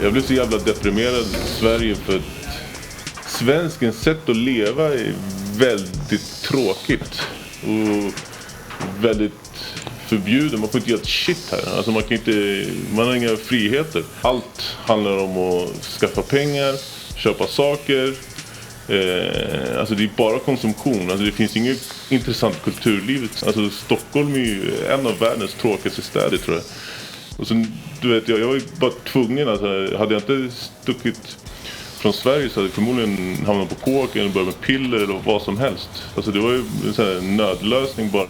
Jag blev så jävla deprimerad i Sverige för att svenskens sätt att leva är väldigt tråkigt och väldigt förbjuden. Man får inte göra ett shit här. Alltså man har inga friheter. Allt handlar om att skaffa pengar, köpa saker. Alltså det är bara konsumtion. Alltså det finns inget intressant kulturliv. Alltså Stockholm är ju en av världens tråkigaste städer, tror jag. Och sen, du vet, jag var ju bara tvungen. Alltså, hade jag inte stuckit från Sverige så hade jag förmodligen hamnat på kåk eller börjat med piller eller vad som helst. Alltså det var ju en sån här nödlösning bara.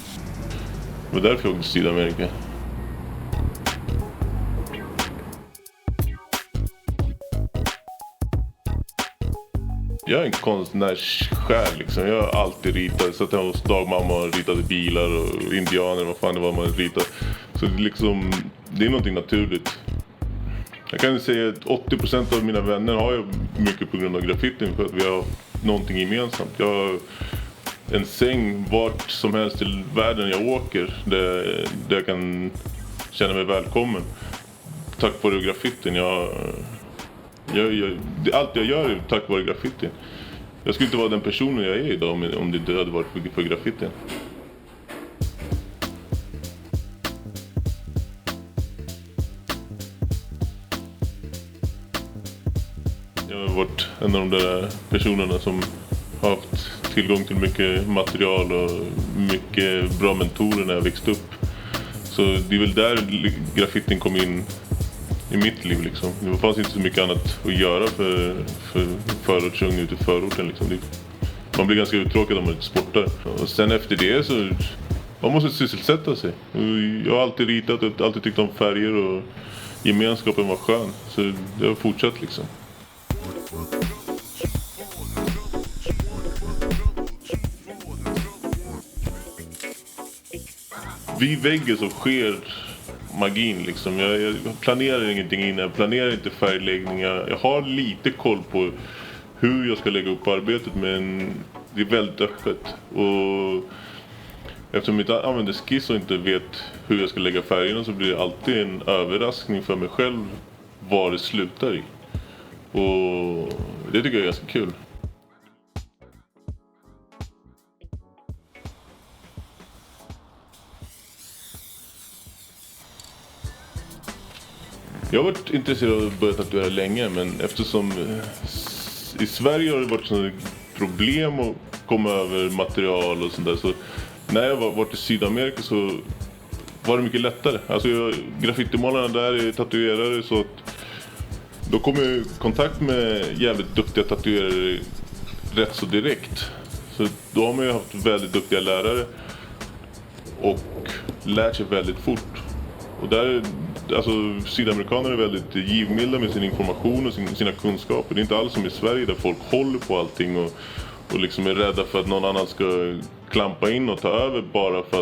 Det var därför jag åkte till Sydamerika. Jag är en konstnärssjäl liksom. Jag har alltid ritat. Så att jag hos dagmamma och ritade bilar och indianer, vad fan det var man ritade. Så det är liksom, det är någonting naturligt. Jag kan säga att 80% av mina vänner har jag mycket på grund av graffitin, för att vi har någonting gemensamt. Jag har en säng vart som helst i världen jag åker där jag kan känna mig välkommen. Tack vare graffitin. Allt jag gör är tack vare graffitin. Jag skulle inte vara den personen jag är idag om det inte hade varit för graffitin. Jag har varit en av de där personerna som har haft tillgång till mycket material och mycket bra mentorer när jag växte upp. Så det är väl där graffitin kom in i mitt liv liksom. Det fanns inte så mycket annat att göra för förortsunga ute i förorten liksom. Man blir ganska uttråkad om man inte sportar. Och sen efter det så man måste sysselsätta sig. Jag har alltid ritat och alltid tyckt om färger och gemenskapen var skön. Så det har fortsatt liksom. Vid väggen så sker magin liksom. Jag planerar ingenting innan. Jag planerar inte färgläggning. Jag har lite koll på hur jag ska lägga upp arbetet, men det är väldigt öppet. Och eftersom jag inte använder skiss och inte vet hur jag ska lägga färgerna, så blir det alltid en överraskning för mig själv vad det slutar i. Och det tycker jag är ganska kul. Jag har varit intresserad av att börja tatuera länge, men eftersom i Sverige har det varit sådana problem att komma över material och sånt där, så när jag var i Sydamerika så var det mycket lättare. Alltså graffitimålarna där är tatuerare, så att då kom jag i kontakt med jävligt duktiga tatuerare rätt så direkt. Så då har man ju haft väldigt duktiga lärare och lärt sig väldigt fort. Och där, alltså sydamerikaner är väldigt givmilda med sin information och sina kunskaper. Det är inte alls som i Sverige där folk håller på allting och liksom är rädda för att någon annan ska klampa in och ta över bara för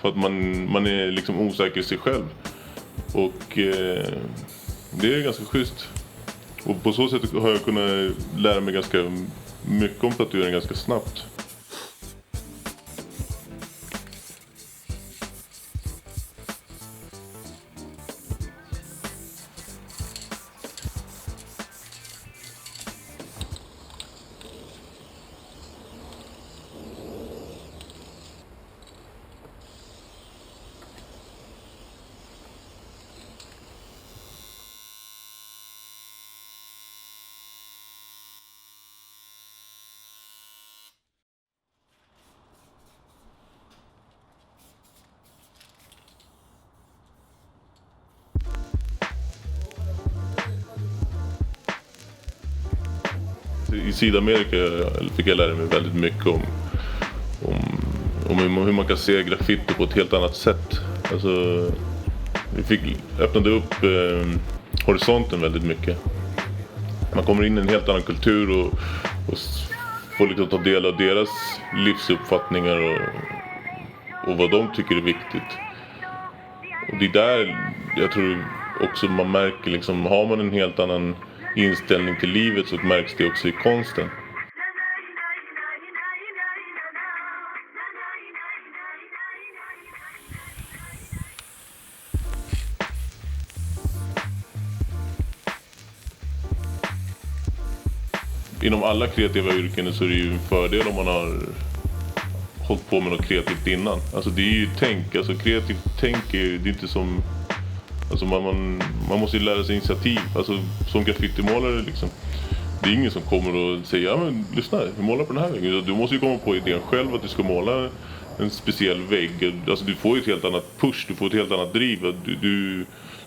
att man är liksom osäker i sig själv. Och det är ganska schysst. Och på så sätt har jag kunnat lära mig ganska mycket om tatuering ganska snabbt. I Sydamerika fick jag lära mig väldigt mycket om hur man kan se graffiti på ett helt annat sätt. Alltså, vi öppnade upp horisonten väldigt mycket. Man kommer in i en helt annan kultur och får liksom ta del av deras livsuppfattningar och vad de tycker är viktigt. Och det är där jag tror också man märker liksom, har man en helt annan inställning till livet så märks det också i konsten. inom alla kreativa yrken så är det ju en fördel om man har hållit på med något kreativt innan. Alltså det är ju tänk, alltså kreativt tänk är det är inte som, alltså man måste ju lära sig initiativ, alltså som graffitimålare liksom. Det är ingen som kommer och säger, ja men lyssna, vi målar på den här väggen. Du måste ju komma på idén själv att du ska måla en speciell vägg. Alltså du får ju ett helt annat push, du får ett helt annat driv.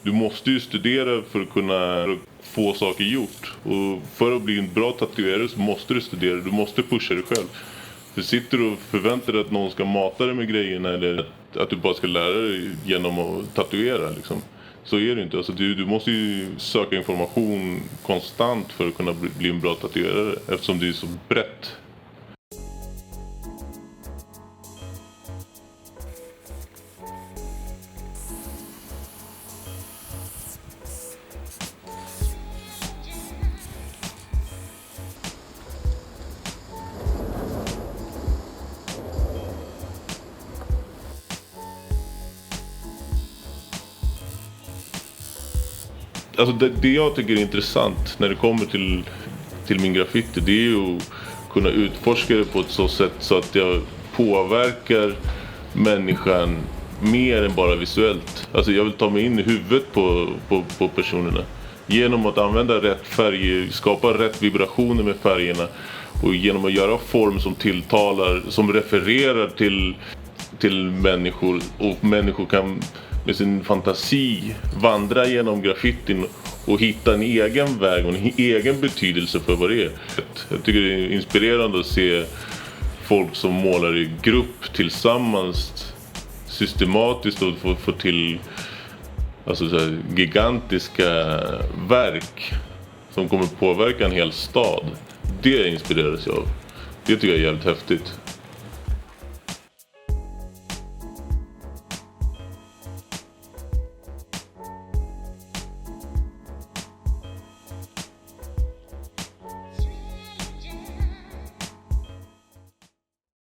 Du måste ju studera för att kunna få saker gjort. Och för att bli en bra tatuerare så måste du studera, du måste pusha dig själv. Du sitter och förväntar dig att någon ska mata dig med grejerna eller att du bara ska lära dig genom att tatuera liksom. Så är det inte. Alltså du måste ju söka information konstant för att kunna bli en bra tatuerare eftersom det är så brett. Alltså det jag tycker är intressant när det kommer till min graffiti, det är ju att kunna utforska det på ett så sätt så att jag påverkar människan mer än bara visuellt. Alltså jag vill ta mig in i huvudet på personerna. Genom att använda rätt färger, skapa rätt vibrationer med färgerna och genom att göra form som tilltalar, som refererar till människor och människor kan med sin fantasi vandra genom graffitin och hitta en egen väg och en egen betydelse för vad det är. Jag tycker det är inspirerande att se folk som målar i grupp tillsammans systematiskt och få till alltså så här, gigantiska verk som kommer påverka en hel stad. Det inspireras jag av. Det tycker jag är jävligt häftigt.